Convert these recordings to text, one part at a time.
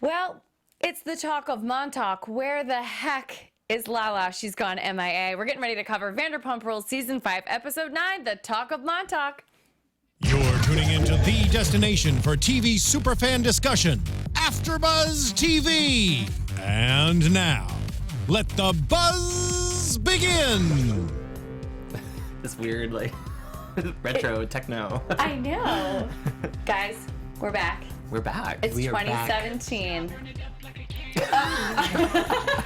Well, it's the talk of Montauk. Where the heck is Lala? She's gone MIA. We're getting ready to cover Vanderpump Rules Season 5, Episode 9, The Talk of Montauk. You're tuning into the destination for TV superfan discussion, AFTERBUZZ TV. And now, let the buzz begin. This weird, like, retro techno. I know. Guys, we're back. We're back. It's we 2017.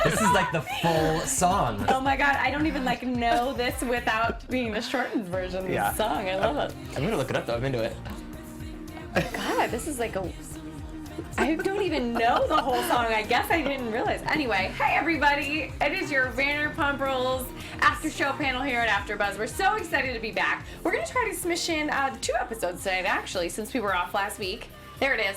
This is like the full song. Oh my god, I don't even know this without being the shortened version of the song. I love it. I'm gonna look it up though. I'm into it. God, this is I don't even know the whole song. I guess I didn't realize. Anyway, hi everybody. It is your Vanderpump Rules after show panel here at AfterBuzz. We're so excited to be back. We're gonna try to smish in 2 episodes tonight, actually, since we were off last week. There it is.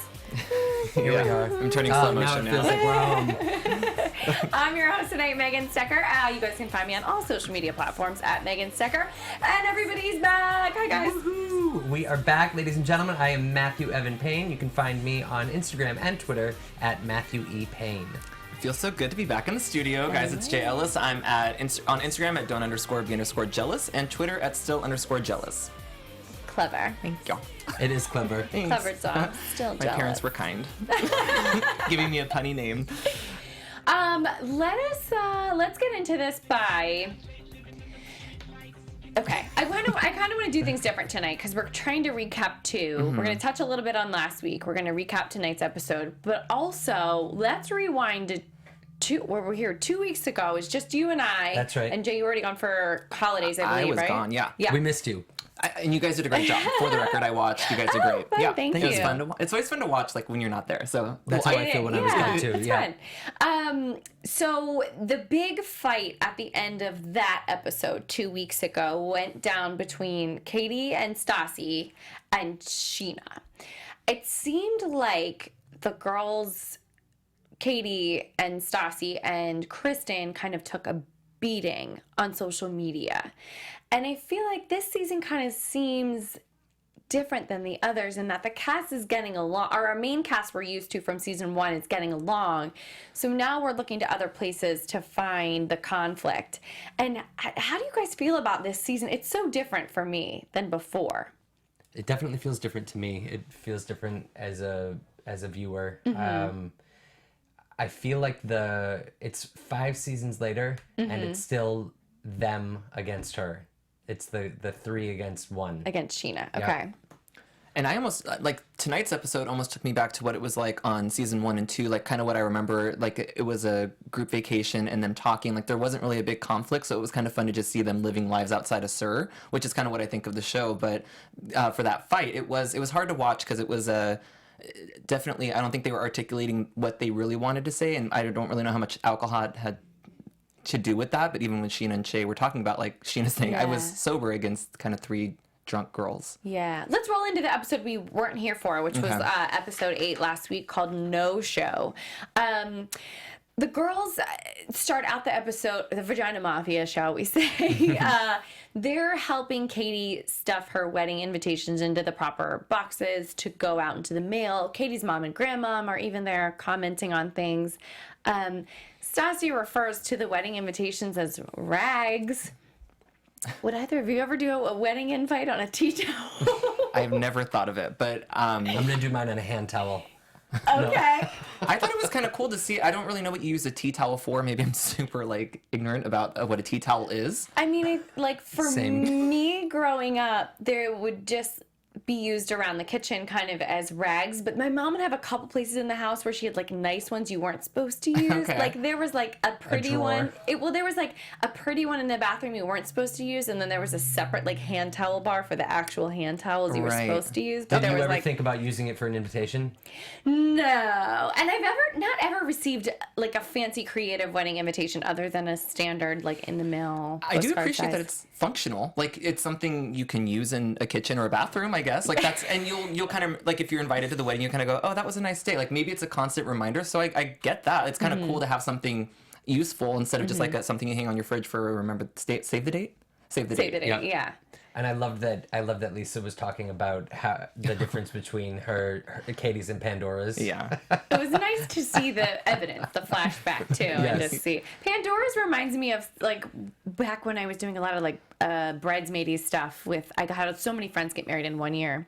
Here we are. I'm turning slow motion now. It feels like we're home. I'm your host tonight, Megan Stecher. You guys can find me on all social media platforms at Megan Stecher. And everybody's back. Hi, guys. Woohoo! We are back, ladies and gentlemen. I am Matthew Evan Paine. You can find me on Instagram and Twitter at Matthew E. Paine. It feels so good to be back in the studio, guys. It's Jay Ellis. I'm on Instagram at don't_be_jealous and Twitter at still_jealous. Clever. Thank you. It is clever. Clever song. Still jealous. My parents were kind, giving me a punny name. Let's get into this by. Okay, I kind of want to do things different tonight because we're trying to recap too. Mm-hmm. We're going to touch a little bit on last week. We're going to recap tonight's episode, but also let's rewind to where we're here 2 weeks ago. It was just you and I. That's right. And Jay, you were already gone for holidays, I believe, I was right? gone. Yeah. We missed you. And you guys did a great job. For the record, I watched. You guys did great. Fun, Yeah, thank it was you. fun to. It's always fun to watch, like when you're not there. So That's how I feel when I was gone too. It's fun. So the big fight at the end of that episode 2 weeks ago went down between Katie and Stassi and Scheana. It seemed like the girls, Katie and Stassi and Kristen, kind of took a beating on social media. And I feel like this season kind of seems different than the others in that the cast is getting along, or our main cast we're used to from season 1 is getting along. So now we're looking to other places to find the conflict. And how do you guys feel about this season? It's so different for me than before. It definitely feels different to me. It feels different as a viewer. Mm-hmm. I feel like it's 5 seasons later, and it's still them against her. It's the 3 against 1. Against Scheana, okay. Yeah. And I almost, like, tonight's episode almost took me back to what it was like on season 1 and 2, like, kind of what I remember, like, it was a group vacation and them talking, like, there wasn't really a big conflict, so it was kind of fun to just see them living lives outside of SUR, which is kind of what I think of the show, but for that fight, it was hard to watch because it was definitely, I don't think they were articulating what they really wanted to say, and I don't really know how much alcohol had to do with that, but even when Scheana and Shay were talking about, like, Sheena's saying, I was sober against kind of 3 drunk girls. Yeah. Let's roll into the episode we weren't here for, which was episode 8 last week called No Show. The girls start out the episode, the Vagina Mafia, shall we say. They're helping Katie stuff her wedding invitations into the proper boxes to go out into the mail. Katie's mom and grandmom are even there commenting on things. Stassi refers to the wedding invitations as rags. Would either of you ever do a wedding invite on a tea towel? I've never thought of it, but I'm going to do mine on a hand towel. Okay. I thought it was kind of cool to see. I don't really know what you use a tea towel for. Maybe I'm super, like, ignorant about what a tea towel is. I mean, for Same. me growing up, there would just be used around the kitchen kind of as rags, but my mom would have a couple places in the house where she had like nice ones you weren't supposed to use. Okay. Like there was like a pretty one. There was like a pretty one in the bathroom you weren't supposed to use, and then there was a separate like hand towel bar for the actual hand towels you were supposed to use. But Did you was ever think about using it for an invitation? No. And I've not ever received like a fancy creative wedding invitation other than a standard like in the mail. I do postcard appreciate size. that it's functional. Like it's something you can use in a kitchen or a bathroom, I guess. Like that's, and you'll kind of, like if you're invited to the wedding, you kind of go, oh, that was a nice day. Like maybe it's a constant reminder. So I get that. It's kind of cool to have something useful instead of just like something you hang on your fridge for, remember, save the date? Save the date. Yeah. And I love that Lisa was talking about how the difference between her Katie's and Pandora's. Yeah. It was nice to see the evidence, the flashback too, and Yes. just see. Pandora's reminds me of like back when I was doing a lot of like bridesmaidy stuff with. I had so many friends get married in one year.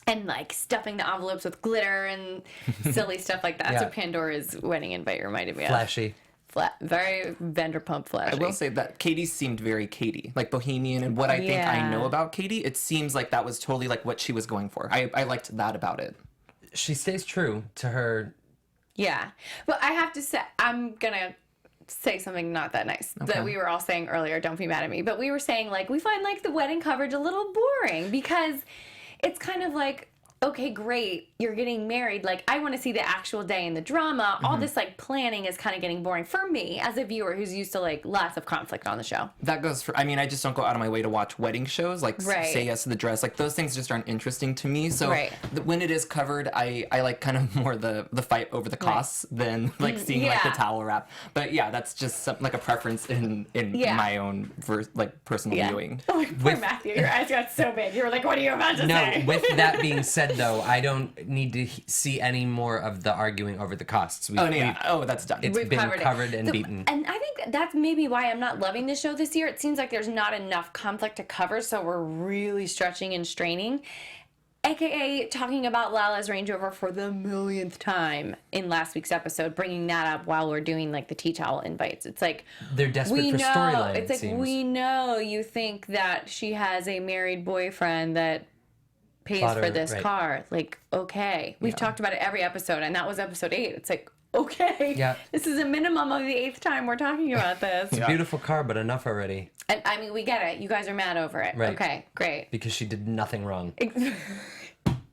And like stuffing the envelopes with glitter and silly stuff like that. That's Yeah. what Pandora's wedding invite reminded me of. Flashy. Very Vanderpump flashy. I will say that Katie seemed very Katie, like bohemian, and what I think I know about Katie, it seems like that was totally like what she was going for. I liked that about it. She stays true to her. Yeah. But I have to say, I'm going to say something not that nice that we were all saying earlier. Don't be mad at me. But we were saying, like, we find, like, the wedding coverage a little boring because it's kind of like, okay, great, you're getting married. Like, I want to see the actual day and the drama. All this, like, planning is kind of getting boring for me as a viewer who's used to, like, lots of conflict on the show. That goes for, I mean, I just don't go out of my way to watch wedding shows, like Say Yes to the Dress. Like, those things just aren't interesting to me. So when it is covered, I like kind of more the fight over the costs than, like, seeing, like, the towel wrap. But, yeah, that's just like a preference in my own, personal viewing. Oh, poor Matthew, your eyes got so big. You were like, what are you about to say? No, with that being said, though, I don't need to see any more of the arguing over the costs. That's done. It's been covered and beaten. And I think that's maybe why I'm not loving the show this year. It seems like there's not enough conflict to cover, so we're really stretching and straining. AKA talking about Lala's Range Rover for the millionth time in last week's episode, bringing that up while we're doing like the tea towel invites. It's like they're desperate for storyline. It's like we know you think that she has a married boyfriend that pays for this car. Like, okay. We've talked about it every episode, and that was episode 8. It's like, okay. This is a minimum of the 8th time we're talking about this. It's a beautiful car, but enough already. And I mean, we get it. You guys are mad over it. Right. Okay, great. Because she did nothing wrong.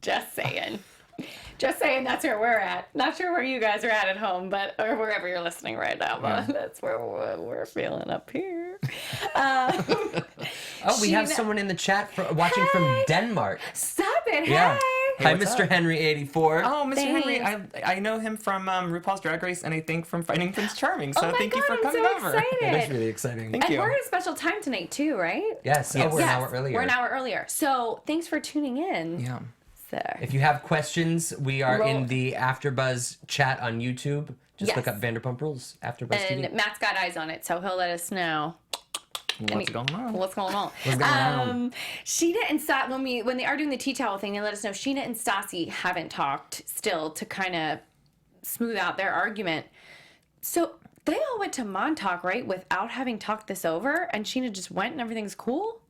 Just saying. Just saying that's where we're at. Not sure where you guys are at home, but or wherever you're listening right now, but that's where we're feeling up here. We have someone in the chat watching from Denmark. Stop it. Yeah. Hey. Hi, Mr. Henry84. Oh, Mr. Henry, Thanks. I know him from RuPaul's Drag Race, and I think from Fighting Prince Charming. So Oh my thank you God, for I'm coming so over. excited. That is really exciting. Thank And you. we're at a special time tonight too, right? Yes. Oh, we're an hour earlier. We're an hour earlier. So thanks for tuning in. Yeah. Sir. If you have questions, we are in the AfterBuzz chat on YouTube. Just look up Vanderpump Rules, AfterBuzz TV. And Matt's got eyes on it, so he'll let us know. What's going on? What's going on? What's going on? Scheana and Stassi, when they are doing the tea towel thing, they let us know Scheana and Stassi haven't talked still to kind of smooth out their argument. So they all went to Montauk, right, without having talked this over, and Scheana just went and everything's cool?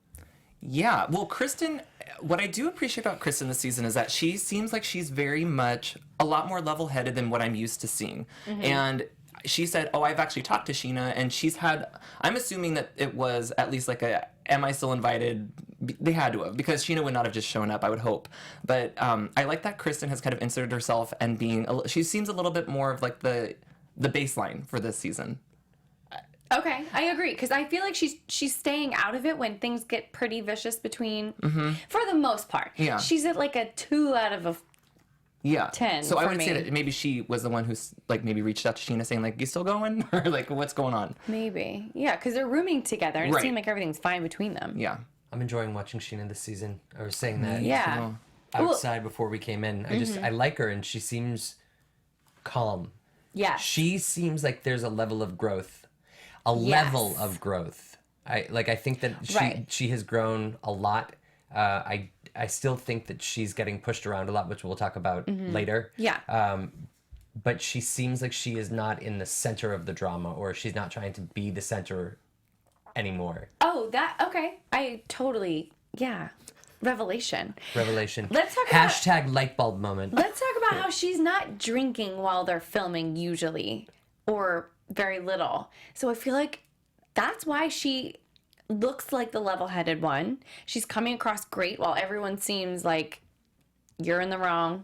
Yeah. Well, Kristen, what I do appreciate about Kristen this season is that she seems like she's very much a lot more level-headed than what I'm used to seeing. And she said, I've actually talked to Scheana, and she's had, I'm assuming that it was at least like am I still invited? They had to have, because Scheana would not have just shown up, I would hope. But I like that Kristen has kind of inserted herself and she seems a little bit more of like the baseline for this season. Okay, I agree, because I feel like she's staying out of it when things get pretty vicious between, for the most part. Yeah. She's at like a 2 out of a 10 So I for would me. say that maybe she was the one who's like maybe reached out to Scheana saying like, you still going? Or like, what's going on? Maybe. Yeah, because they're rooming together, and it Right. seemed like everything's fine between them. Yeah. I'm enjoying watching Scheana this season. I was saying that Yeah. outside before we came in. I like her, and she seems calm. Yeah. She seems like there's a level of growth. Level of growth. I think that she has grown a lot. I still think that she's getting pushed around a lot, which we'll talk about later. Yeah. But she seems like she is not in the center of the drama, or she's not trying to be the center anymore. Oh, okay. I totally, Revelation. Let's talk about Hashtag light bulb moment. Let's talk about how she's not drinking while they're filming usually, or very little. So I feel like that's why she looks like the level-headed one. She's coming across great while everyone seems like you're in the wrong.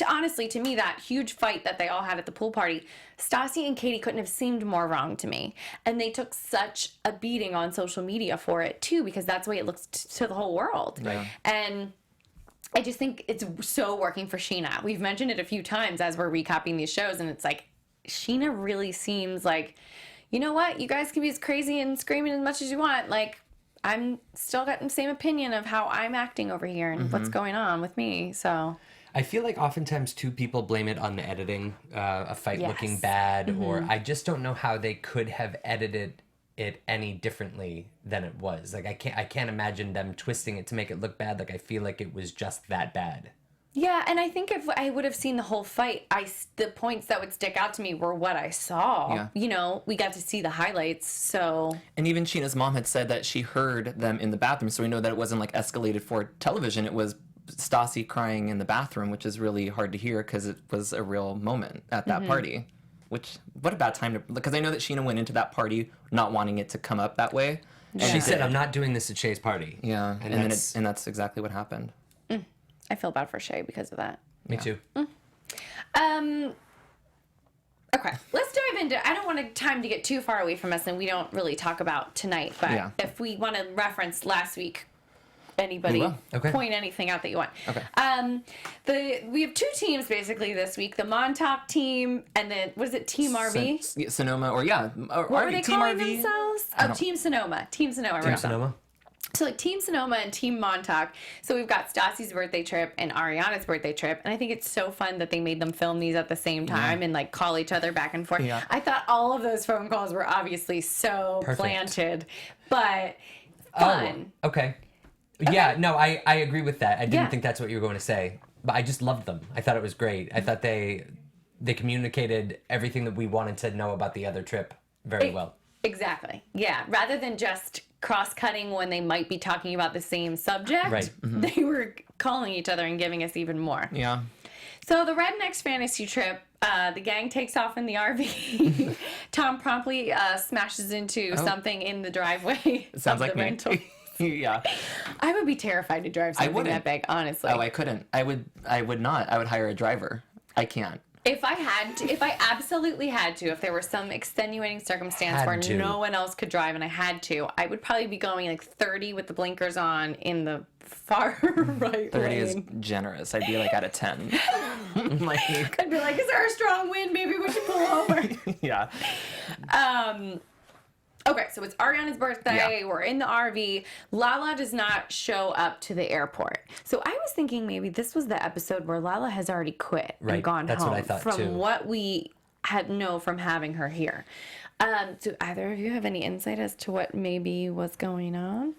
Honestly, to me, that huge fight that they all had at the pool party, Stassi and Katie couldn't have seemed more wrong to me. And they took such a beating on social media for it, too, because that's the way it looks to the whole world. Right. And I just think it's so working for Scheana. We've mentioned it a few times as we're recapping these shows, and it's like, Scheana really seems like, you know what? You guys can be as crazy and screaming as much as you want. Like, I'm still got the same opinion of how I'm acting over here and what's going on with me. So I feel like oftentimes too people blame it on the editing, a fight looking bad, or I just don't know how they could have edited it any differently than it was. Like I can't imagine them twisting it to make it look bad. Like I feel like it was just that bad. yeah, and I think if I would have seen the whole fight, the points that would stick out to me were what I saw. Yeah. You know, we got to see the highlights, so And even Scheana's mom had said that she heard them in the bathroom, so we know that it wasn't like escalated for television. It was Stassi crying in the bathroom, which is really hard to hear because it was a real moment at that party. Which, what a bad time to, because I know that Scheana went into that party not wanting it to come up that way. Yeah. And She said, "I'm not doing this at Shay's party." Yeah, and that's exactly what happened. I feel bad for Shay because of that. Me too. Okay, let's dive into. I don't want time to get too far away from us, and we don't really talk about tonight. But Yeah. if we want to reference last week, anybody We will. Okay. point anything out that you want. Okay. We have two teams basically this week: the Montauk team and the what is it, Team RV? Sonoma, or What were they Team calling RV? themselves? Oh, Team Sonoma. Team Sonoma. Team right. Sonoma. So like Team Sonoma and Team Montauk. So we've got Stassi's birthday trip and Ariana's birthday trip. And I think it's so fun that they made them film these at the same time and like call each other back and forth. Yeah. I thought all of those phone calls were obviously so Perfect. planted, but fun. Oh, okay. Yeah, no, I agree with that. I didn't Yeah. think that's what you were going to say, but I just loved them. I thought it was great. I thought they communicated everything that we wanted to know about the other trip very well. Exactly. Yeah. Rather than just cross-cutting when they might be talking about the same subject, Right. they were calling each other and giving us even more. Yeah. So the Rednecks fantasy trip, the gang takes off in the RV. Tom promptly smashes into something in the driveway It sounds of like the me. rental. Yeah. I would be terrified to drive something wouldn't. that big, honestly. Oh, I couldn't. I would not. I would hire a driver. I can't. If I had to, if I absolutely had to, if there were some extenuating circumstance Had where to. no one else could drive and I had to, I would probably be going like 30 with the blinkers on in the far right 30 lane. is generous. I'd be like at a 10. Like, I'd be like, is there a strong wind? Maybe we should pull over. yeah. Okay, so it's Ariana's birthday. Yeah. We're in the RV. Lala does not show up to the airport. So I was thinking maybe this was the episode where Lala has already quit and Right, gone that's home. what I thought, from too. what we had know from having her here. Do either of you have any insight as to what maybe was going on?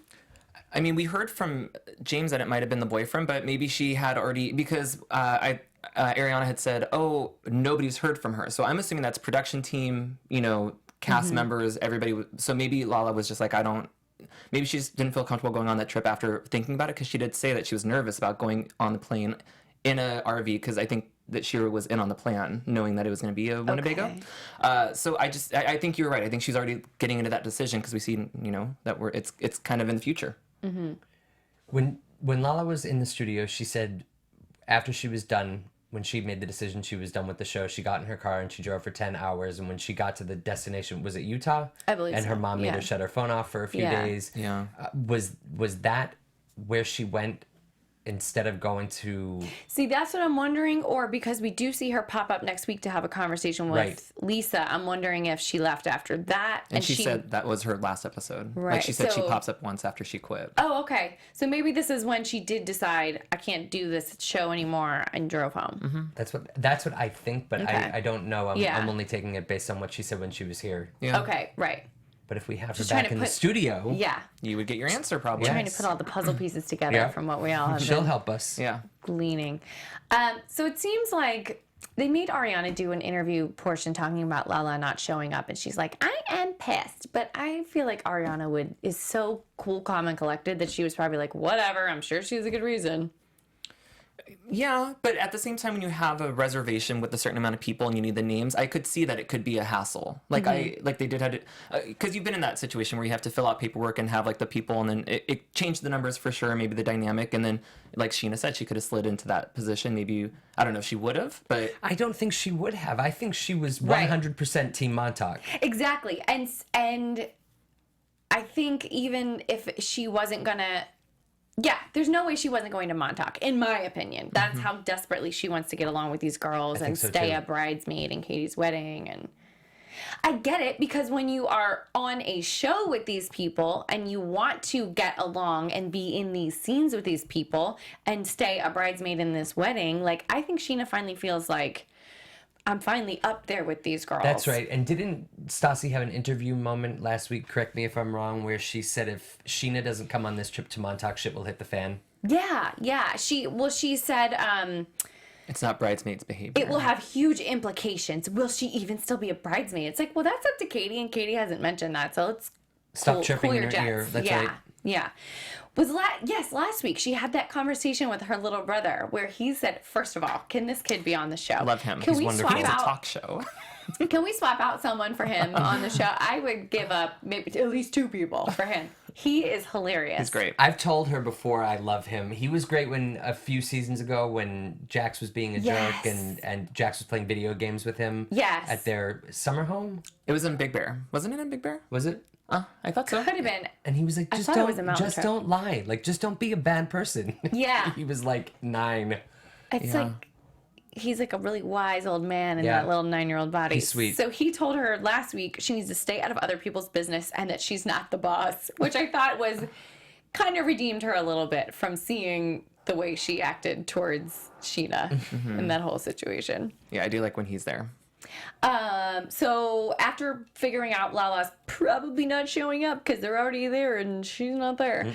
I mean, we heard from James that it might have been the boyfriend, but maybe she had already, because Ariana had said, oh, nobody's heard from her. So I'm assuming that's production team, cast members, everybody. So maybe Lala was just like, maybe she just didn't feel comfortable going on that trip after thinking about it, because she did say that she was nervous about going on the plane in a RV, because I think that Shira was in on the plan, knowing that it was going to be a Winnebago. Okay. So I think you're right. I think she's already getting into that decision, because we see, that it's kind of in the future. When Lala was in the studio, she said after she was done, when she made the decision she was done with the show, she got in her car and she drove for 10 hours. And when she got to the destination, was it Utah? I believe And her so, mom made yeah. her shut her phone off for a few Yeah. days. Yeah. Was that where she went instead of going to... See, that's what I'm wondering. Or because we do see her pop up next week to have a conversation with Right. Lisa, I'm wondering if she left after that. And she said that was her last episode. Right, Like she said, she so- pops up once after she quit. Oh, okay. So maybe this is when she did decide I can't do this show anymore and drove home. That's what I think, but Okay. I don't know. Yeah. I'm only taking it based on what she said when she was here. Yeah. Okay, right. But if we have her Just trying back to in the put- studio, Yeah. You would get your answer probably. Yeah. Trying to put all the puzzle pieces together Yeah. from what we all have she'll been help us. Yeah. gleaning. So it seems like they made Ariana do an interview portion talking about Lala not showing up, and she's like, I am pissed. But I feel like Ariana Wood is so cool, calm, and collected that she was probably like, whatever, I'm sure she has a good reason. Yeah, but at the same time, when you have a reservation with a certain amount of people and you need the names, I could see that it could be a hassle. Like they did have to, because you've been in that situation where you have to fill out paperwork and have like the people, and then it changed the numbers for sure, maybe the dynamic, and then like Scheana said, she could have slid into that position. Maybe I don't know if she would have, but I don't think she would have. I think she was Right. 100% Team Montauk. Exactly. And I think even if she wasn't gonna, yeah, there's no way she wasn't going to Montauk, in my opinion. That's how desperately she wants to get along with these girls I and think so, stay too. a bridesmaid in Katie's wedding. I get it, because when you are on a show with these people and you want to get along and be in these scenes with these people and stay a bridesmaid in this wedding, like, I think Scheana finally feels like, I'm finally up there with these girls. That's right. And didn't Stassi have an interview moment last week, correct me if I'm wrong, where she said if Scheana doesn't come on this trip to Montauk, shit will hit the fan? Yeah. She said, it's not bridesmaids' behavior. it will have huge implications. Will she even still be a bridesmaid? It's like, well, that's up to Katie, and Katie hasn't mentioned that, so let's Stop chirping in her jets. ear. That's right. Yeah. Last week she had that conversation with her little brother where he said, first of all, can this kid be on the show? Love him. Can He's we wonderful. swap It's a out? talk show. Can we swap out someone for him on the show? I would give up maybe at least 2 people for him. He is hilarious. He's great. I've told her before I love him. He was great when a few seasons ago when Jax was being a jerk and Jax was playing video games with him. Yes. At their summer home. It was in Big Bear. Wasn't it in Big Bear? Was it? I thought so. Could have been. And he was like, I thought it was a mountain trip. don't lie. Like, just don't be a bad person. Yeah. He was like 9. It's like he's like a really wise old man in Yeah. that little 9-year-old body. He's sweet. So he told her last week she needs to stay out of other people's business and that she's not the boss, which I thought was kind of redeemed her a little bit from seeing the way she acted towards Scheana in that whole situation. Yeah, I do like when he's there. So after figuring out Lala's probably not showing up because they're already there and she's not there,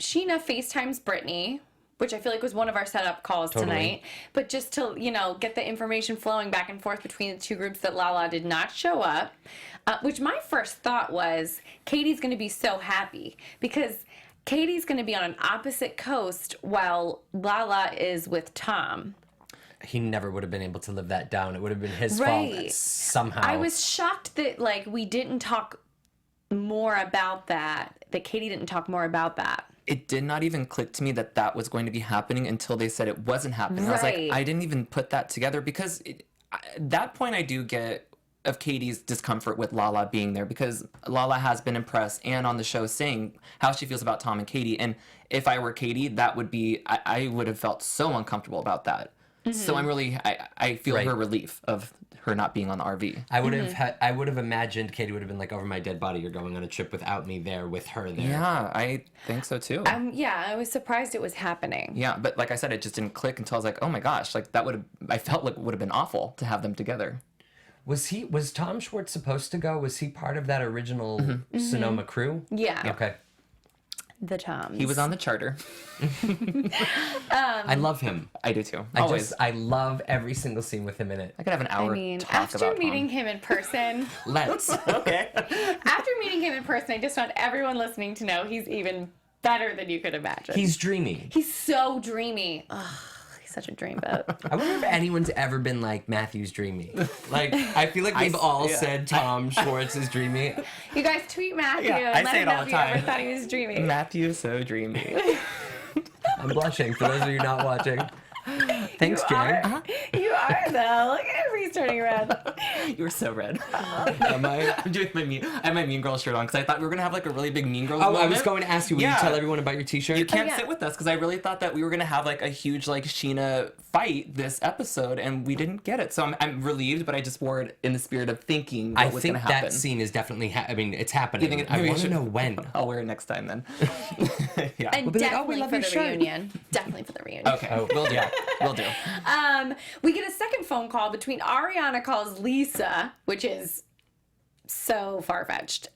Scheana FaceTimes Brittany, which I feel like was one of our setup calls tonight. But just to, get the information flowing back and forth between the two groups that Lala did not show up, which my first thought was Katie's going to be so happy because Katie's going to be on an opposite coast while Lala is with Tom. He never would have been able to live that down. It would have been his fault somehow. I was shocked that we didn't talk more about that Katie didn't talk more about that. It did not even click to me that that was going to be happening until they said it wasn't happening. I was like, I didn't even put that together because at that point I do get of Katie's discomfort with Lala being there because Lala has been impressed and on the show saying how she feels about Tom and Katie. And if I were Katie, that would be, I would have felt so uncomfortable about that. So I'm really, I feel her relief of her not being on the RV. I would have I would have imagined Katie would have been like, over my dead body, you're going on a trip without me there with her there. Yeah, I think so too. I was surprised it was happening. Yeah, but like I said, it just didn't click until I was like, oh my gosh, like that would have, I felt like it would have been awful to have them together. Was Tom Schwartz supposed to go? Was he part of that original Sonoma crew? Yeah. Okay. The Toms. He was on the charter. I love him. I do too. I love every single scene with him in it. I could have an hour talk after about meeting Tom. him in person, Let's. Okay. after meeting him in person, I just want everyone listening to know he's even better than you could imagine. He's dreamy. He's so dreamy. Ugh, he's such a dreamboat. I wonder if anyone's ever been like Matthew's dreamy. Like, I feel like we've all said Tom Schwartz is dreamy. You guys tweet Matthew Yeah, I and let say him it know all if the you ever time. thought he was dreamy. Matthew is so dreamy. I'm blushing for those of you not watching. Thanks, You Jen. are. You are though. Look at him, he's turning red. You were so red. Am I? I'm doing I have my Mean Girls shirt on because I thought we were going to have like a really big Mean Girls Oh, moment. I was going to ask you, will you tell everyone about your t-shirt? You can't yeah. sit with us because I really thought that we were going to have like a huge like Scheana fight this episode and we didn't get it. So I'm relieved, but I just wore it in the spirit of thinking what was going to happen. That scene is definitely, it's happening. You think I maybe want to should- know when. I'll wear it next time then. Yeah. And be like, oh, we definitely love for your the shirt. reunion. Definitely for the reunion. Okay. We'll do. We'll do. We get a second phone call between Ariana calls Lisa, which is so far-fetched,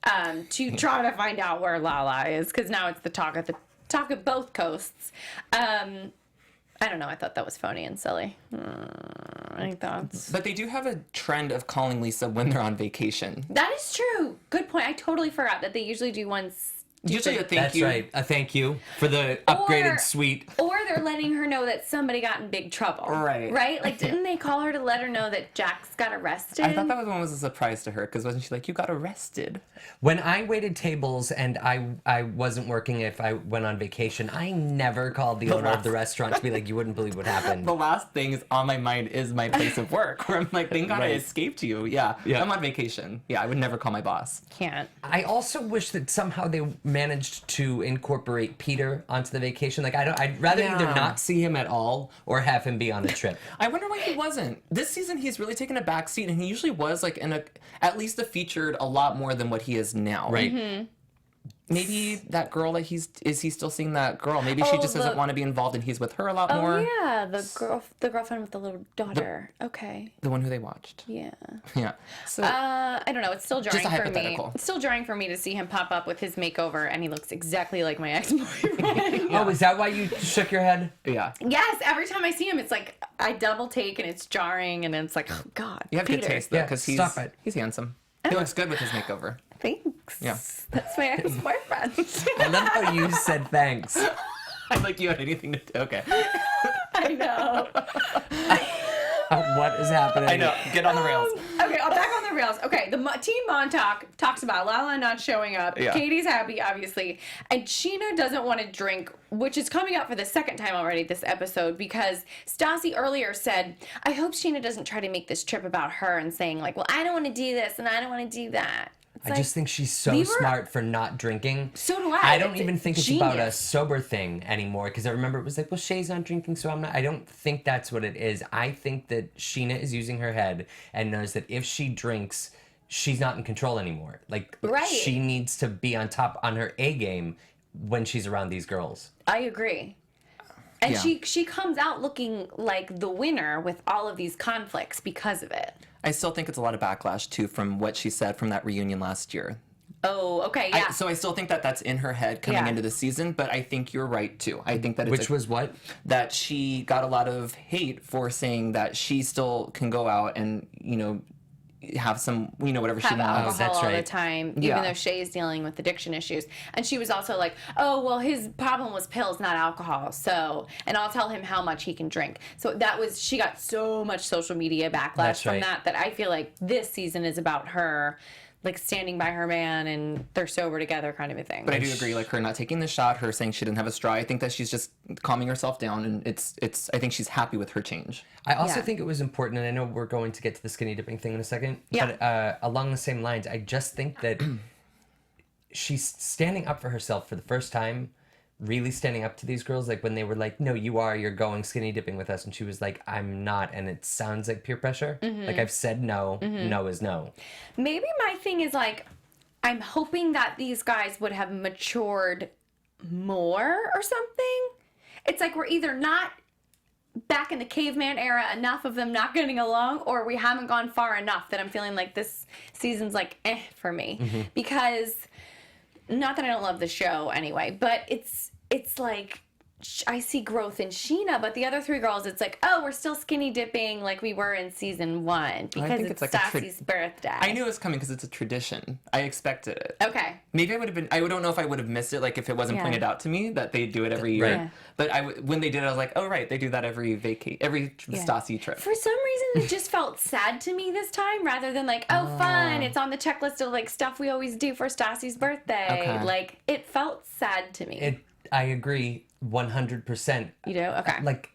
to try to find out where Lala is, because now it's the talk of both coasts. I don't know. I thought that was phony and silly. Any thoughts? But they do have a trend of calling Lisa when they're on vacation. That is true. Good point. I totally forgot that they usually do once. Usually a thank That's you. right. A thank you for the upgraded suite. Or they're letting her know that somebody got in big trouble. Right. Right? Like, didn't they call her to let her know that Jax got arrested? I thought that was a surprise to her because wasn't she like, you got arrested? When I waited tables and I wasn't working if I went on vacation, I never called the owner of the restaurant to be like, you wouldn't believe what happened. The last thing is on my mind is my place of work where I'm like, thank God I escaped you. Yeah. I'm on vacation. Yeah, I would never call my boss. Can't. I also wish that somehow they managed to incorporate Peter onto the vacation. Like I'd rather you either not see him at all or have him be on a trip. I wonder why he wasn't. This season, he's really taken a back seat, and he usually was like at least a featured a lot more than what he is now. Right. Mm-hmm. Maybe that girl that is he still seeing that girl? Maybe she just doesn't want to be involved, and he's with her a lot more. Oh yeah, the girlfriend with the little daughter. Okay. The one who they watched. Yeah. Yeah. So I don't know. It's still jarring Just a for me. hypothetical. It's still jarring for me to see him pop up with his makeover, and he looks exactly like my ex-boyfriend. Oh, is that why you shook your head? yeah. Yes. Every time I see him, it's like I double take, and it's jarring, and it's like, oh God. You have Peter. good taste though, Yeah, because stop it. he's handsome. He looks good with his makeover. Thanks. Yeah. That's my ex-boyfriend. I love how you said thanks. I'm like, you had anything to do? Okay. I know. What is happening? I know. Get on the rails. Okay, I'm back on the rails. Okay, the Team Montauk talks about Lala not showing up. Yeah. Katie's happy, obviously. And Scheana doesn't want to drink, which is coming out for the second time already this episode, because Stassi earlier said, I hope Scheana doesn't try to make this trip about her and saying, like, well, I don't want to do this and I don't want to do that. It's I just think she's so leave her- smart for not drinking. So do I. I don't It's even think it's about a genius. sober thing anymore, because I remember it was like, well, Shay's not drinking, so I'm not. I don't think that's what it is. I think that Scheana is using her head and knows that if she drinks, she's not in control anymore. Like, Right. she needs to be on top on her A game when she's around these girls. I agree. And Yeah. she comes out looking like the winner with all of these conflicts because of it. I still think it's a lot of backlash too from what she said from that reunion last year. Oh, okay, yeah. So I still think that that's in her head coming Yeah. into the season, but I think you're right too. I think that it's Which was what? that she got a lot of hate for saying that she still can go out and, have some, whatever she have wants. alcohol that's all the right. time, Yeah. even though Shay is dealing with addiction issues. And she was also like, oh, well, his problem was pills, not alcohol. So, and I'll tell him how much he can drink. So she got so much social media backlash That's from right. that I feel like this season is about her, like, standing by her man and they're sober together kind of a thing. But I do agree, like her not taking the shot, her saying she didn't have a straw. I think that she's just calming herself down, and I think she's happy with her change. I also Yeah. think it was important, and I know we're going to get to the skinny dipping thing in a second, Yeah. but along the same lines, I just think that she's standing up for herself for the first time, really standing up to these girls, like when they were like, no, you're going skinny dipping with us, and she was like, I'm not, and it sounds like peer pressure. Like, I've said no, no is no. Maybe my thing is, like, I'm hoping that these guys would have matured more or something. It's like we're either not back in the caveman era, enough of them not getting along, or we haven't gone far enough that I'm feeling like this season's like for me. Because, not that I don't love the show anyway, but it's like I see growth in Scheana, but the other three girls, it's like, oh, we're still skinny dipping like we were in season 1 because think it's it's like a Stassi's birthday. I knew it was coming because it's a tradition. I expected it. Okay. Maybe I would have been. I don't know if I would have missed it, like if it wasn't Yeah. pointed out to me that they do it every year. Right. Yeah. But when they did it, I was like, oh right, they do that every Stassi trip. For some reason, it just felt sad to me this time, rather than like, oh, fun, it's on the checklist of like stuff we always do for Stassi's birthday. Okay. Like, it felt sad to me. I agree 100%. You know? Okay. Like,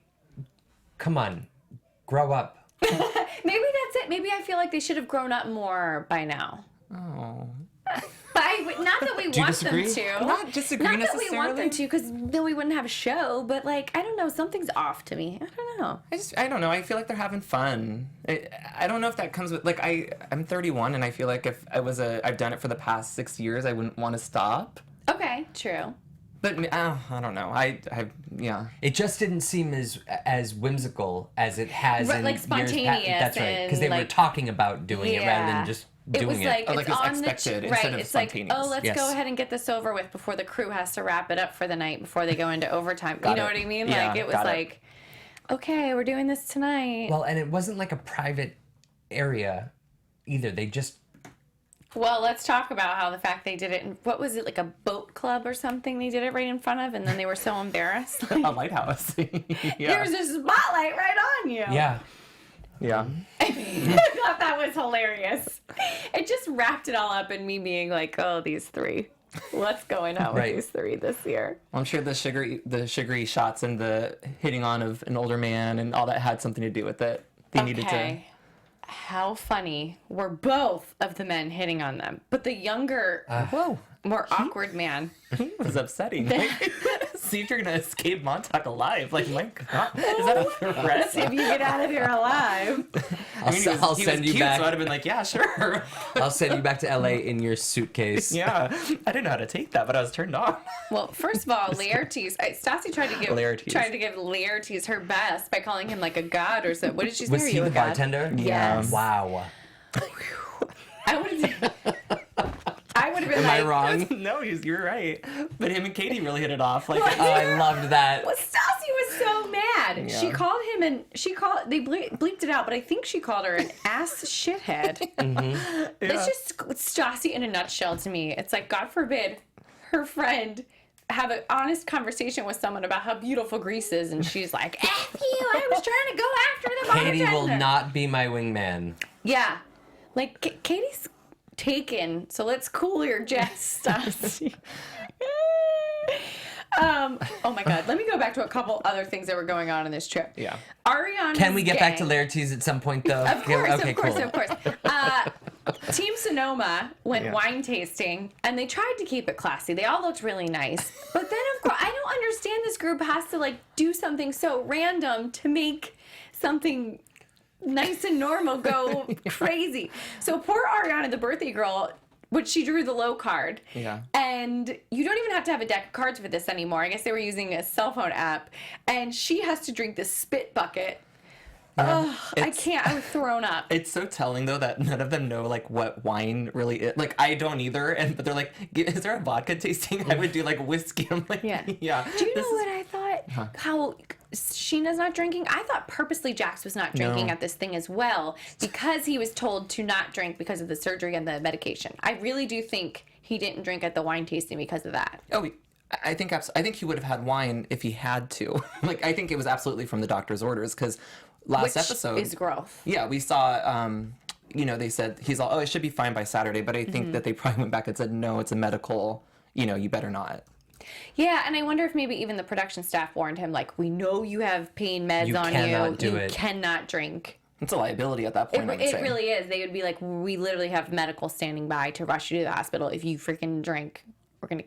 come on, grow up. Maybe that's it. Maybe I feel like they should have grown up more by now. Oh. Not that we Do you want disagree? them to. I'm not disagree Not that we want them necessarily. to, because then we wouldn't have a show. But like, I don't know, something's off to me. I don't know. I don't know. I feel like they're having fun. I don't know if that comes with like I'm 31 and I feel like if I've done it for the past 6 years, I wouldn't want to stop. Okay, true. But I don't know. Yeah. It just didn't seem as whimsical as it has Right, in like years spontaneous past. That's right, because they and, were like, talking about doing it rather than just doing it was it. like Oh, like it's it's on expected the instead right. of It's like, spontaneous. oh, let's Yes. go ahead and get this over with before the crew has to wrap it up for the night before they go into overtime. You Got know it. what I mean? Yeah, Like it was got it. like, okay, we're doing this tonight. Well, and it wasn't like a private area either. They just Well, let's talk about how the fact they did it in, what was it, like a boat club or something they did it right in front of, and then they were so embarrassed. A Like, lighthouse. Yeah. there's a spotlight right on you. yeah. Yeah. I thought that was hilarious. It just wrapped it all up in me being like, oh, these three. What's going on Right. with these three this year? Well, I'm sure the sugary shots and the hitting on of an older man and all that had something to do with it. They needed to. How funny were both of the men hitting on them, but the younger, Whoa. more awkward man. It was upsetting. see if you're gonna escape Montauk alive. Like, my God, is that a threat? If you get out of here alive. I'll send you cute, back. So I'd have been like, yeah, sure. I'll send you back to LA in your suitcase. Yeah, I didn't know how to take that, but I was turned on. Well, first of all, Laertes. Stassi tried to give Laertes her best by calling him like a god or so. What did she say? Was Are he you the a god? bartender? Yes. Wow. I would have been Am I wrong? No, you're right. But him and Katie really hit it off. Like, Oh, I loved that. Well, Stassi was so mad. Yeah. She called him and they bleeped it out, but I think she called her an ass shithead. It's just Stassi in a nutshell to me. It's like, God forbid her friend have an honest conversation with someone about how beautiful Greece is, and she's like, F you, I was trying to go after the bartender. Katie will not be my wingman. Yeah. Like, Katie's taken, so let's cool your jets, Stassi. Oh my God. Let me go back to a couple other things that were going on in this trip. Yeah. Ariana's Can we get back to gang- Laertes at some point, though? Of course, Okay, of course, cool. of course. Team Sonoma went wine tasting, and they tried to keep it classy. They all looked really nice. But then, of course, I don't understand this group has to, like, do something so random to make something nice and normal go crazy. So poor Ariana, the birthday girl, which she drew the low card. Yeah. And you don't even have to have a deck of cards for this anymore. I guess they were using a cell phone app. And she has to drink the spit bucket. I can't. I was thrown up. It's so telling though that none of them know like what wine really is. Like, I don't either, but they're like, is there a vodka tasting? I would do like whiskey. I'm like, Yeah. yeah. Do you know what I thought? How Scheana's not drinking? I thought purposely Jax was not drinking at this thing as well because he was told to not drink because of the surgery and the medication. I really do think he didn't drink at the wine tasting because of that. Oh, I think he would have had wine if he had to. Like, I think it was absolutely from the doctor's orders because last episode is growth. Yeah, we saw. They said he's all, it should be fine by Saturday, but I think that they probably went back and said, no, it's a medical. You better not. Yeah, and I wonder if maybe even the production staff warned him, like, we know you have pain meds You on cannot you. do You it. cannot drink. It's a liability at that point. I would It say. really is. They would be like, we literally have medical standing by to rush you to the hospital. If you freaking drink, we're going to...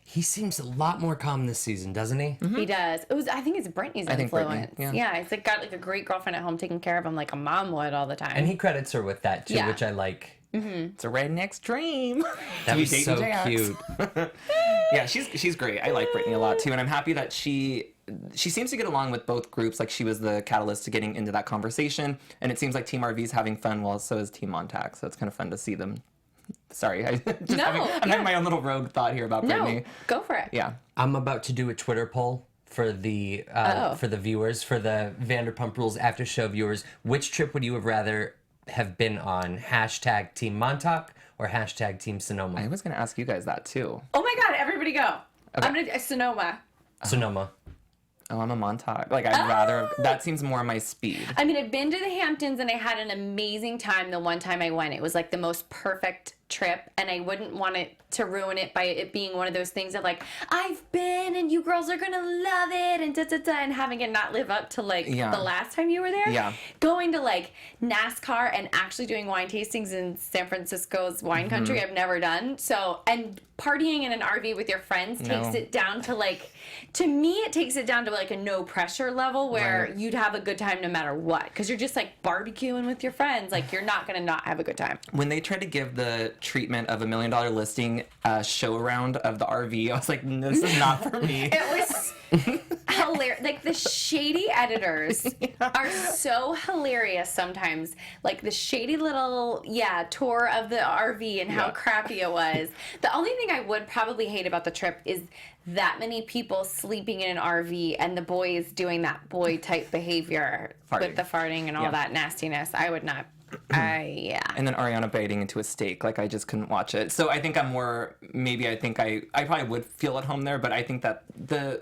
He seems a lot more calm this season, doesn't he? He does. I think it's Brittany's think influence. Brittany, yeah. It's like got like a great girlfriend at home taking care of him like a mom would all the time. And he credits her with that, too, Yeah. which I like. It's a redneck's dream. That To be was dating so Jax. cute. Yeah, she's great. I like Brittany a lot too, and I'm happy that she seems to get along with both groups. Like, she was the catalyst to getting into that conversation, and it seems like Team RV's having fun. Well, so is Team Montauk. So it's kind of fun to see them. Sorry, I'm having my own little rogue thought here about Brittany. No, go for it. Yeah. I'm about to do a Twitter poll for the viewers, for the Vanderpump Rules after show viewers. Which trip would you have rather have been on? # Team Montauk or # Team Sonoma? I was going to ask you guys that too. Oh my God, everybody go. Okay. I'm going to Sonoma. Sonoma. Oh, I'm a Montauk. Like, I'd rather... That seems more my speed. I mean, I've been to the Hamptons and I had an amazing time the one time I went. It was like the most perfect trip, and I wouldn't want it to ruin it by it being one of those things of like, I've been and you girls are gonna love it and and having it not live up to like the last time you were there. Yeah. Going to like NASCAR and actually doing wine tastings in San Francisco's wine country, I've never done. So, and partying in an RV with your friends takes it down to like, to me, it takes it down to like a no pressure level where you'd have a good time no matter what. Because you're just like barbecuing with your friends. Like, you're not going to not have a good time. When they tried to give the treatment of $1 Million Listing show around of the RV, I was like, this is not for me. It was hilarious. Like, the shady editors are so hilarious sometimes. Like, the shady little, tour of the RV and how crappy it was. The only thing I would probably hate about the trip is that many people sleeping in an RV and the boys doing that boy type behavior with the farting and all that nastiness. I would not. And then Ariana biting into a steak. Like, I just couldn't watch it. So I think I'm more, maybe I think I probably would feel at home there, but I think that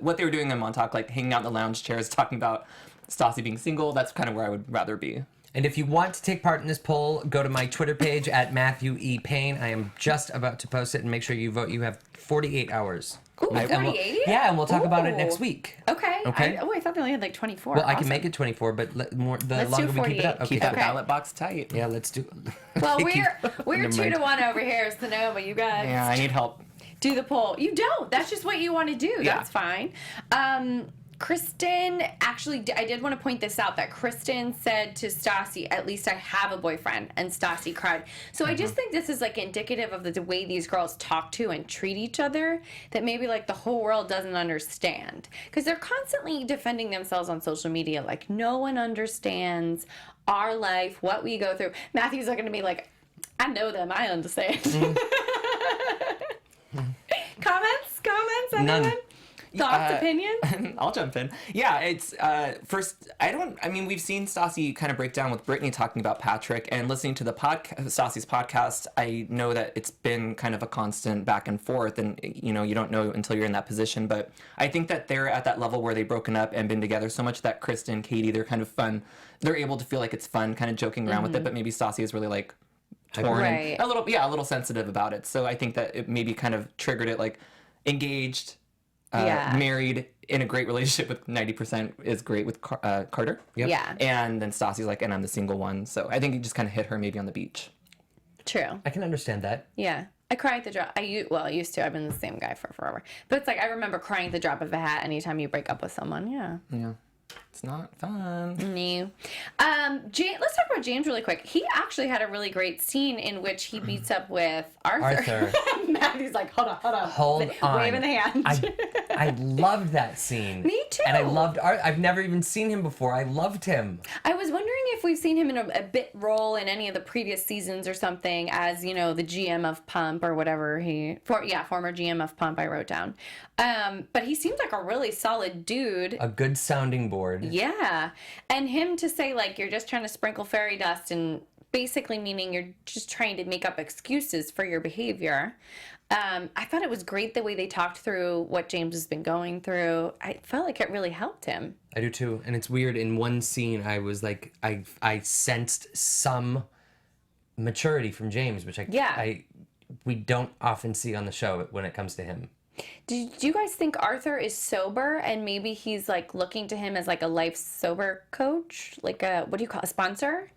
what they were doing in Montauk, like hanging out in the lounge chairs, talking about Stassi being single, that's kind of where I would rather be. And if you want to take part in this poll, go to my Twitter page at Matthew E. Paine. I am just about to post it, and make sure you vote. You have 48 hours. Ooh, 48? And we'll talk about it next week. Okay. Okay. I thought they only had like 24. Well, I can make it 24, but the Let's longer do we keep it up. 48. Keep that ballot box tight. Yeah, let's do. Well, we're Never 2 mind. to 1 over here, Sonoma. You guys. Yeah, I need help. do the poll. You don't. That's just what you want to do. Yeah. That's fine. Kristen, actually, I did want to point this out, that Kristen said to Stassi, at least I have a boyfriend, and Stassi cried. So I just think this is, like, indicative of the way these girls talk to and treat each other, that maybe, like, the whole world doesn't understand. Because they're constantly defending themselves on social media, like, no one understands our life, what we go through. Matthew's looking at me like, I know them, I understand. Comments, anyone? None. Thoughts, opinions? I'll jump in. Yeah, it's first. We've seen Stassi kind of break down with Brittany talking about Patrick, and listening to the Stassi's podcast. I know that it's been kind of a constant back and forth, and you don't know until you're in that position. But I think that they're at that level where they've broken up and been together so much that Kristen, Katie, they're kind of fun. They're able to feel like it's fun, kind of joking around with it. But maybe Stassi is really like torn, Right. and a little sensitive about it. So I think that it maybe kind of triggered it, like engaged. Married, in a great relationship with 90% is great with Carter. Yep. Yeah. And then Stassi's like, and I'm the single one. So I think it just kind of hit her maybe on the beach. True. I can understand that. Yeah. I cry at the drop. I used to. I've been the same guy for forever. But it's like, I remember crying at the drop of a hat anytime you break up with someone. Yeah. Yeah. It's not fun. No. Let's talk about James really quick. He actually had a really great scene in which he beats up with Arthur. Matthew's like, hold on. Hold on. Waving the hand. I loved that scene. Me too. And I loved Arthur. I've never even seen him before. I loved him. I was wondering if we've seen him in a bit role in any of the previous seasons or something as, the GM of Pump or whatever former GM of Pump I wrote down. But he seems like a really solid dude. A good sounding board. Yeah. And him to say, like, you're just trying to sprinkle fairy dust, and basically meaning you're just trying to make up excuses for your behavior. I thought it was great the way they talked through what James has been going through. I felt like it really helped him. I do too. And it's weird. In one scene, I was like, I sensed some maturity from James, which we don't often see on the show when it comes to him. Do you guys think Arthur is sober and maybe he's like looking to him as like a life sober coach? Like a sponsor?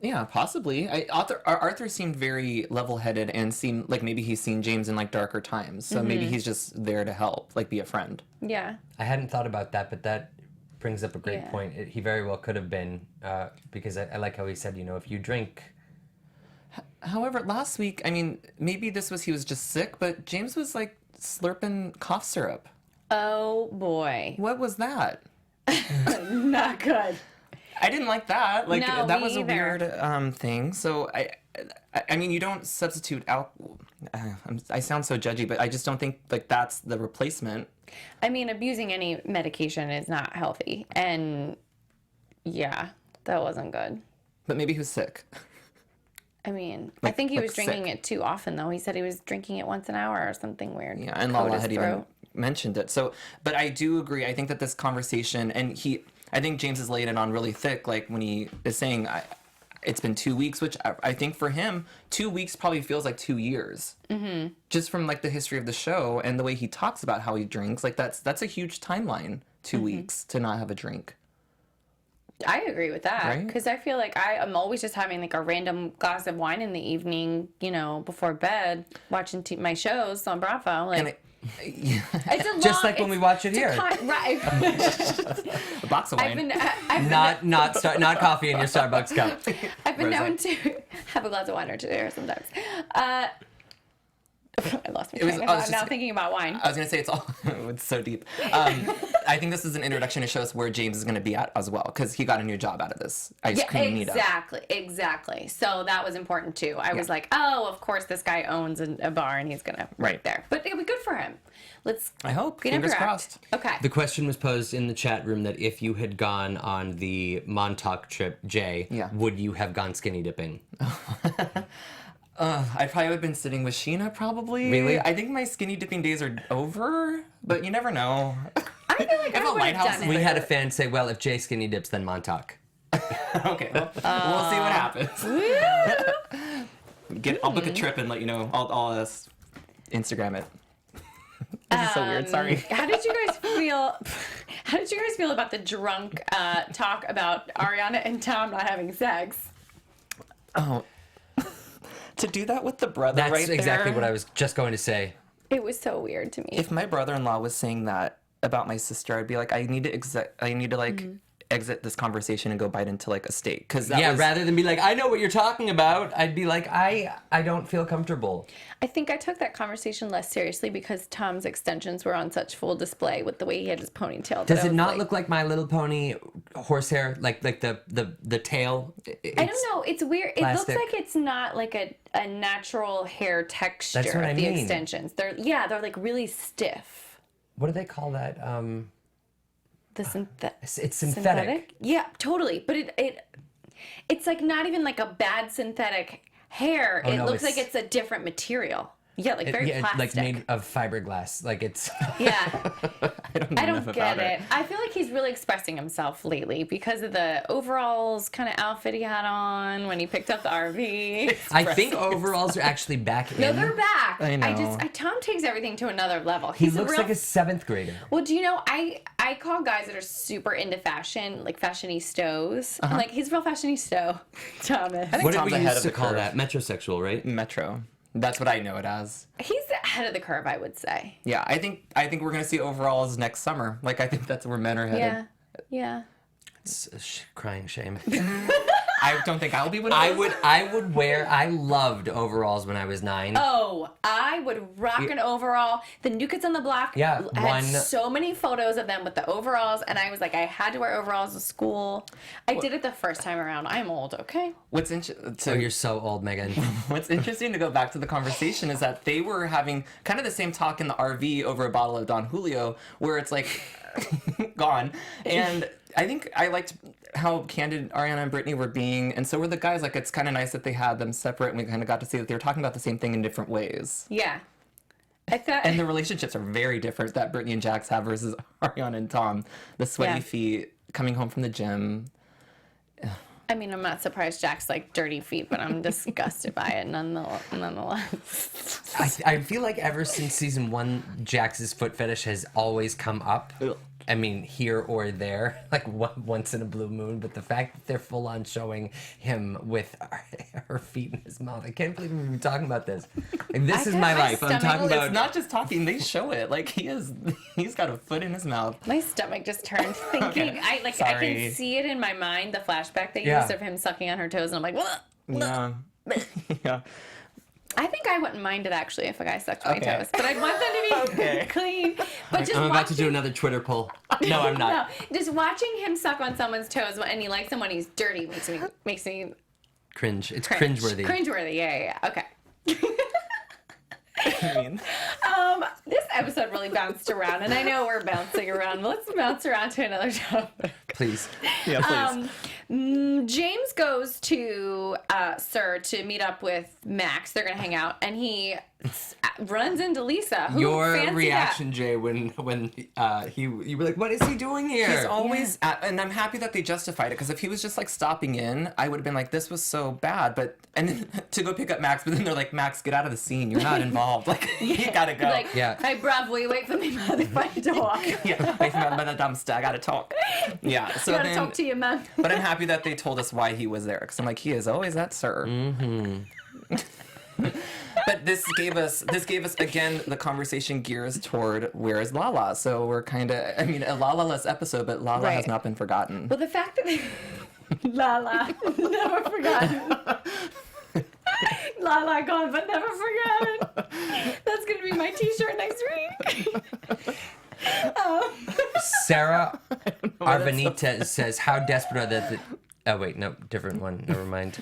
Yeah, possibly. Arthur seemed very level-headed and seemed like maybe he's seen James in like darker times. So maybe he's just there to help, like be a friend. Yeah. I hadn't thought about that, but that brings up a great point. He very well could have been, because I like how he said, if you drink. However, last week, maybe he was just sick, but James was like slurping cough syrup. Oh boy. What was that? Not good. I didn't like that. Like No, that me was a either. weird thing. So I mean, you don't substitute alcohol. I sound so judgy, but I just don't think like that's the replacement. I mean, abusing any medication is not healthy, and yeah, that wasn't good. But maybe he was sick. I mean, I think he was drinking it too often, though. He said he was drinking it once an hour or something weird. Yeah, and Lala had even mentioned it. So, but I do agree. I think that this conversation, and I think James is laying it on really thick, like when he is saying, it's been 2 weeks, which I think for him, 2 weeks probably feels like 2 years. Mm-hmm. Just from like the history of the show and the way he talks about how he drinks, like that's a huge timeline, 2 weeks to not have a drink. I agree with that, Right? because I feel like I'm always just having like a random glass of wine in the evening, before bed, watching my shows on Bravo. Like, it's a Just like when we watch it here. Right. A box of wine. Not coffee in your Starbucks cup. I've been known to have a glass of wine or two sometimes. I lost my train of thought now thinking about wine. I was going to say it's so deep. I think this is an introduction to show us where James is going to be at as well, because he got a new job out of this ice cream meetup. Exactly. So that was important too. I was like, oh, of course this guy owns a bar and he's going to right there. But it'll be good for him. I hope. Fingers crossed. Okay. The question was posed in the chat room that if you had gone on the Montauk trip, Jay, would you have gone skinny dipping? I probably would have been sitting with Scheana, probably. Really? I think my skinny dipping days are over, but you never know. I feel like I would have done it. We had a fan say, well, if Jay skinny dips, then Montauk. Okay, well, we'll see what happens. I'll book a trip and let you know. I'll Instagram it. This is so weird, sorry. How did you guys feel about the drunk talk about Ariana and Tom not having sex? Oh. To do that with the brother That's right there. exactly what I was just going to say. It was so weird to me. If my brother-in-law was saying that about my sister, I'd be like, I need to exit this conversation and go bite into like a steak. Cause rather than be like, I know what you're talking about, I'd be like, I don't feel comfortable. I think I took that conversation less seriously because Tom's extensions were on such full display with the way he had his ponytail. Does it not look like My Little Pony horsehair, like the tail? I don't know. It's weird. Plastic. It looks like it's not like a natural hair texture. That's what I of the mean. extensions. They're like really stiff. What do they call that? It's synthetic. Yeah, totally. But it's like not even like a bad synthetic hair. Oh, it no, looks like it's a different material. Yeah, like very plastic. Like made of fiberglass. Like it's. Yeah. I don't get it. it. I feel like he's really expressing himself lately because of the overalls kind of outfit he had on when he picked up the RV. I think overalls are actually back in. No, they're back. I know. Tom takes everything to another level. He looks like a 7th grader. Well, do you know, I call guys that are super into fashion, like fashionistas. I'm like, he's a real fashionista, Thomas. I think What did Tom's we ahead used of to the call curve. that? Metrosexual, right? Metro. That's what I know it as. He's ahead of the curve, I would say. Yeah, I think we're gonna see overalls next summer. Like I think that's where men are headed. Yeah. It's a crying shame. I don't think I'll be one of those. I loved overalls when I was 9. Oh, I would rock an overall. The New Kids on the Block had so many photos of them with the overalls, and I was like, I had to wear overalls to school. I did it the first time around. I'm old, okay? What's interesting? Oh, you're so old, Megan. What's interesting to go back to the conversation is that they were having kind of the same talk in the RV over a bottle of Don Julio, where it's like gone. And I think I liked how candid Ariana and Brittany were being, and so were the guys. Like, it's kind of nice that they had them separate, and we kind of got to see that they were talking about the same thing in different ways. Yeah. I thought. And the relationships are very different that Brittany and Jax have versus Ariana and Tom. The sweaty feet, coming home from the gym. I mean, I'm not surprised Jack's like dirty feet, but I'm disgusted by it nonetheless. I feel like ever since season 1, Jax's foot fetish has always come up. Ugh. I mean, here or there, like once in a blue moon. But the fact that they're full on showing him with her feet in his mouth, I can't believe we've been talking about this. Like, this is my life. I'm talking about. It's not just talking; they show it. Like he's got a foot in his mouth. My stomach just turned thinking. Okay. I can see it in my mind. The flashback they used of him sucking on her toes, and I'm like, "What?" Yeah, yeah. I think I wouldn't mind it actually if a guy sucked my toes, but I'd want them to be clean. But just I'm about to do another Twitter poll. No, I'm not. No, just watching him suck on someone's toes and he likes him when he's dirty makes me Cringe. It's cringe. cringeworthy. Cringeworthy. Yeah. Okay. I mean, This episode really bounced around, and I know we're bouncing around. But let's bounce around to another topic. Please. yeah, please. James goes to Sir to meet up with Max. They're gonna hang out, and he runs into Lisa. Who Your fancy reaction, Jay, when you were like, "What is he doing here?" He's always, and I'm happy that they justified it, because if he was just like stopping in, I would have been like, this was so bad. But and then, to go pick up Max, but then they're like, Max, get out of the scene. You're not involved. Like you gotta go. Like, hey, bruv, will you wait for me by the door? Yeah, wait for me by the dumpster. I gotta talk. Yeah, so Gotta talk to you, man. But I'm happy that they told us why he was there, because I'm like, he is always that Sir. Mm-hmm. But this gave us again the conversation gears toward where is Lala. So we're kind of, I mean, a Lala-less episode, but Lala has not been forgotten. Well, the fact that Lala, never forgotten. Lala gone, but never forgotten. That's gonna be my T-shirt next week. Sarah Arvanita says, "How desperate are they?" Oh wait, no, different one. Never mind.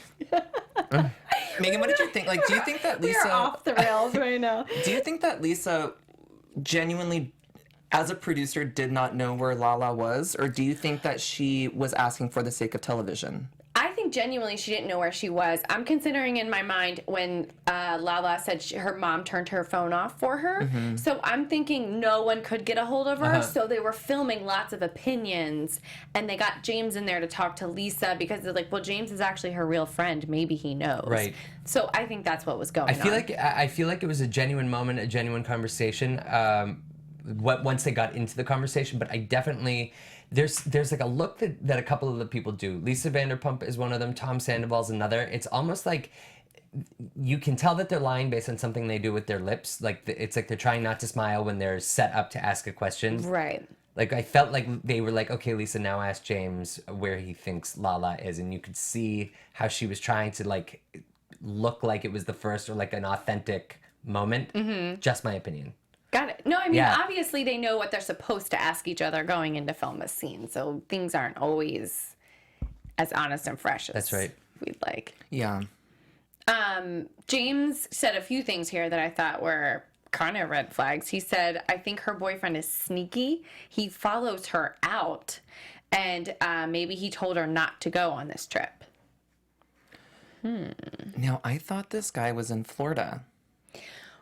Megan, what did you think? Like, do you think that Lisa? We're off the rails right now. Do you think that Lisa genuinely, as a producer, did not know where Lala was, or do you think that she was asking for the sake of television? I think genuinely she didn't know where she was. I'm considering in my mind when Lala said her mom turned her phone off for her. Mm-hmm. So I'm thinking no one could get a hold of her. So they were filming lots of opinions, and they got James in there to talk to Lisa because they're like, well, James is actually her real friend. Maybe he knows. Right. So I think that's what was going on. I feel like it was a genuine moment, a genuine conversation. Once they got into the conversation, but I definitely. There's like a look that a couple of the people do. Lisa Vanderpump is one of them. Tom Sandoval's another. It's almost like you can tell that they're lying based on something they do with their lips. Like it's like they're trying not to smile when they're set up to ask a question. Right. Like I felt like they were like, okay, Lisa, now ask James where he thinks Lala is, and you could see how she was trying to like look like it was the first or like an authentic moment. Just my opinion. Got it. No, I mean, obviously they know what they're supposed to ask each other going into film a scene, so things aren't always as honest and fresh as That's right. we'd like. Yeah. James said a few things here that I thought were kind of red flags. He said, I think her boyfriend is sneaky. He follows her out, and maybe he told her not to go on this trip. Now, I thought this guy was in Florida.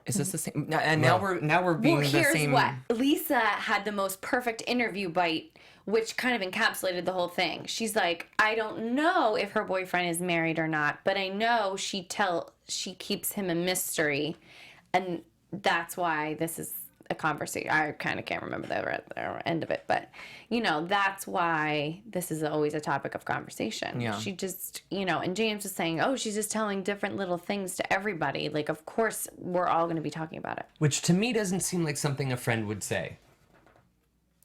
Is this the same? And now we're being Well, the here's same. what. Lisa had the most perfect interview bite, which kind of encapsulated the whole thing. She's like, I don't know if her boyfriend is married or not, but I know she keeps him a mystery, and that's why this is a conversation. I kind of can't remember the end of it, but that's why this is always a topic of conversation. Yeah. She just, and James is saying, oh, she's just telling different little things to everybody. Like, of course, we're all going to be talking about it. Which to me doesn't seem like something a friend would say.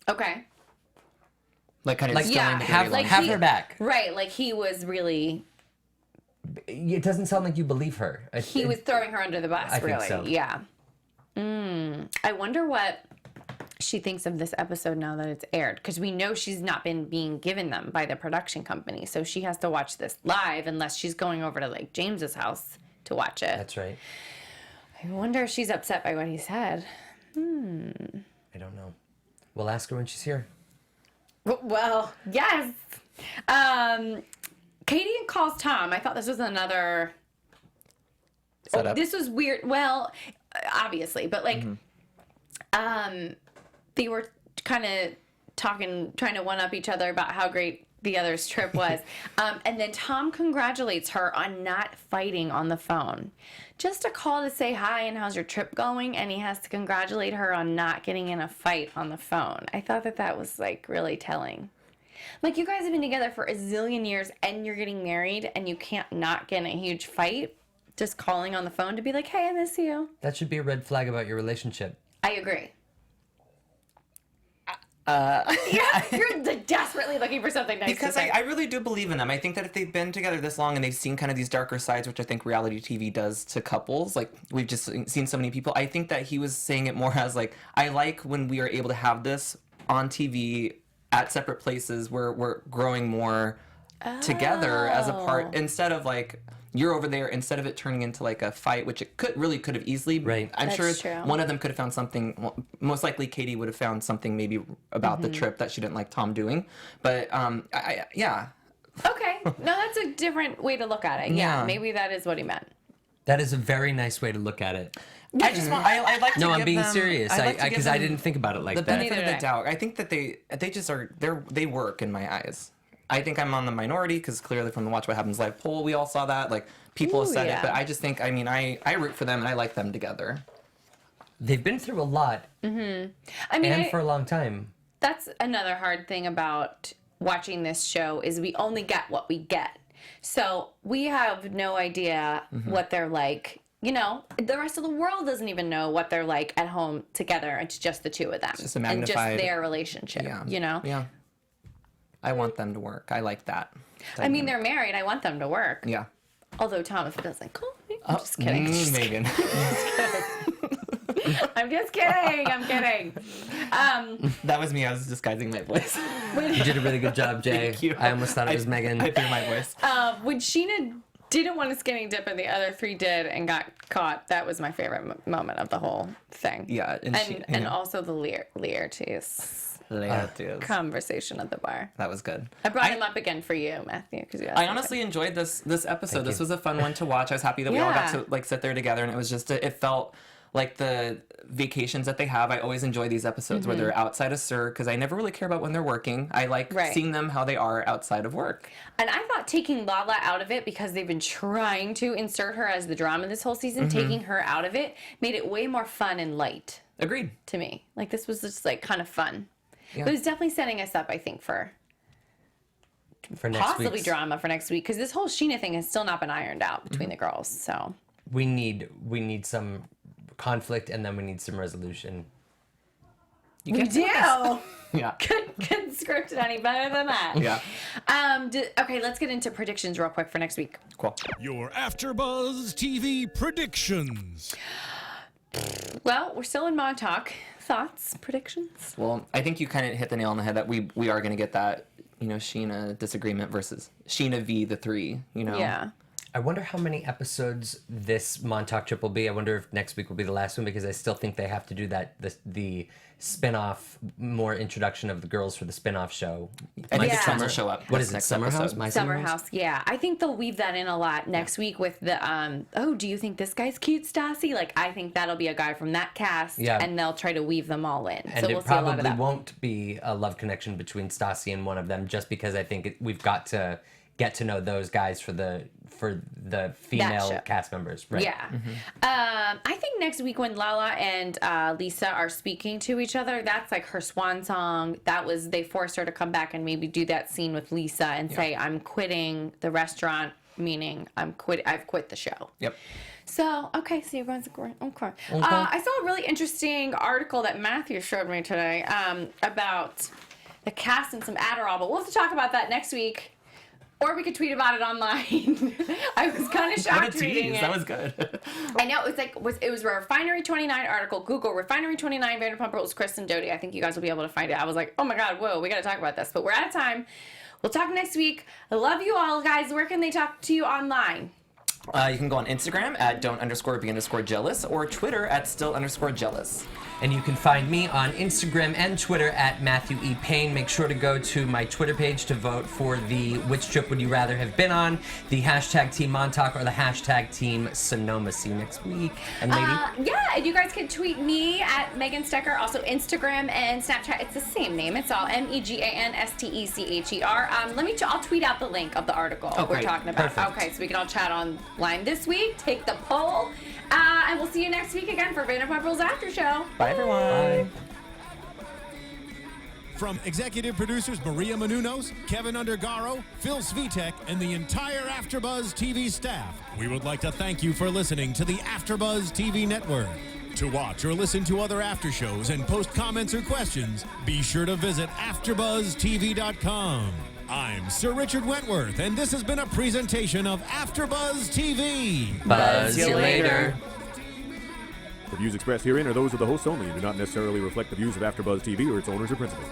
Okay. Like kind of Like, stealing the have like, her back. Right, like he was really... It doesn't sound like you believe her. He was throwing her under the bus, I think really. so. Yeah. I wonder what she thinks of this episode now that it's aired, because we know she's not been being given them by the production company, so she has to watch this live unless she's going over to like James's house to watch it. That's right. I wonder if she's upset by what he said. I don't know. We'll ask her when she's here. Well, yes. Katie calls Tom. I thought this was another... Setup. This was weird. Well, obviously, but like, they were kind of talking, trying to one up each other about how great the other's trip was. And then Tom congratulates her on not fighting on the phone. Just a call to say hi and how's your trip going, and he has to congratulate her on not getting in a fight on the phone. I thought that was like really telling. Like, you guys have been together for a zillion years and you're getting married and you can't not get in a huge fight. Just calling on the phone to be like, hey, I miss you. That should be a red flag about your relationship. I agree. Yeah, you're desperately looking for something nice because to say. I really do believe in them. I think that if they've been together this long and they've seen kind of these darker sides, which I think reality TV does to couples, like we've just seen so many people, I think that he was saying it more as like, I like when we are able to have this on TV at separate places where we're growing more together as a part, instead of like, you're over there, instead of it turning into like a fight, which it could have easily. Right. I'm That's sure true. one of them could have found something. Well, most likely, Katie would have found something maybe about the trip that she didn't like Tom doing. But yeah. Okay. No, that's a different way to look at it. Yeah, Yeah. maybe that is what he meant. That is a very nice way to look at it. I just want. I'd like to. No, I'm give being them, serious. I'd like to give Because I them didn't think about it like the that. benefit Neither of the did I. doubt. I think that they just are. They work in my eyes. I think I'm on the minority because clearly from the Watch What Happens Live poll, we all saw that. Like, people have Ooh, said yeah. it, but I just think, I mean, I root for them and I like them together. They've been through a lot, I mean, and for a long time. that's another hard thing about watching this show is we only get what we get. So we have no idea what they're like. The rest of the world doesn't even know what they're like at home together. It's just the two of them. just a and just magnified- their relationship, Yeah. Yeah. I want them to work. I like that. I mean, they're married. I want them to work. Yeah. Although Thomas doesn't call me. I'm just kidding. Megan. I'm just kidding. I'm kidding. That was me. I was disguising my voice. You did a really good job, Jay. Thank you. I almost thought it was Megan. I threw my voice. When Scheana didn't want a skinny dip and the other three did and got caught, that was my favorite moment of the whole thing. Yeah. And also the Laertes conversation at the bar. That was good. I brought him up again for you, Matthew, because you asked I me honestly enjoyed this episode. Thank This you. was a fun one to watch. I was happy that we all got Yeah. to like sit there together, and it was just it felt like the vacations that they have. I always enjoy these episodes where they're outside of SUR because I never really care about when they're working. I like Right. seeing them how they are outside of work. And I thought taking Lala out of it, because they've been trying to insert her as the drama this whole season, taking her out of it made it way more fun and light Agreed. to me. Like, this was just like kind of fun. Yeah. But it was definitely setting us up, I think, for for next possibly week's. drama for next week, because this whole Scheana thing has still not been ironed out between the girls. So We need some conflict, and then we need some resolution. we do. Yeah. Couldn't script it any better than that. Yeah. Okay, let's get into predictions real quick for next week. Cool. Your AfterBuzz TV predictions. Well, we're still in Montauk. Thoughts, predictions? Well, I think you kind of hit the nail on the head that we are going to get that, Scheana disagreement versus Scheana v. the three, Yeah. I wonder how many episodes this Montauk trip will be. I wonder if next week will be the last one, because I still think they have to do that the spin-off, more introduction of the girls for the spin-off show. I think Yeah. the trends will show up. What this is it, next Summer House? episode. My Summer House, yeah. I think they'll weave that in a lot next week with the, do you think this guy's cute, Stassi? Like, I think that'll be a guy from that cast, Yeah. and they'll try to weave them all in. And So it we'll see a lot of probably that. won't be a love connection between Stassi and one of them, just because I think we've got to get to know those guys for the female show. cast members. Right. Yeah. I think next week when Lala and Lisa are speaking to each other, that's like her swan song. They forced her to come back and maybe do that scene with Lisa and say, I'm quitting the restaurant, meaning I've quit the show. Yep. So, okay, so everyone's okay. I saw a really interesting article that Matthew showed me today about the cast and some Adderall, but we'll have to talk about that next week. Or we could tweet about it online. I was kind of shocked reading it. That was good. I know, it was a Refinery 29 article. Google Refinery 29 Vanderpump Rules Kristen Doty. I think you guys will be able to find it. I was like, oh my God, whoa, we got to talk about this. But we're out of time. We'll talk next week. I love you all, guys. Where can they talk to you online? You can go on Instagram at don't_be_jealous or Twitter at still_jealous. And you can find me on Instagram and Twitter at Matthew E. Paine. Make sure to go to my Twitter page to vote for the which trip would you rather have been on, the hashtag Team Montauk or the hashtag Team Sonoma. See you next week. And lady? Yeah, and you guys can tweet me at Megan Stecher. Also Instagram and Snapchat. It's the same name. It's all MEGANSTECHER. I'll tweet out the link of the article we're great. talking about. Perfect. Okay, so we can all chat online this week. Take the poll. And we'll see you next week again for Vanderpump Rules After Show. Bye, everyone. From executive producers Maria Menounos, Kevin Undergaro, Phil Svitek, and the entire AfterBuzz TV staff, we would like to thank you for listening to the AfterBuzz TV network. To watch or listen to other after shows and post comments or questions, be sure to visit AfterBuzzTV.com. I'm Sir Richard Wentworth, and this has been a presentation of AfterBuzz TV. Buzz you later. The views expressed herein are those of the hosts only and do not necessarily reflect the views of AfterBuzz TV or its owners or principals.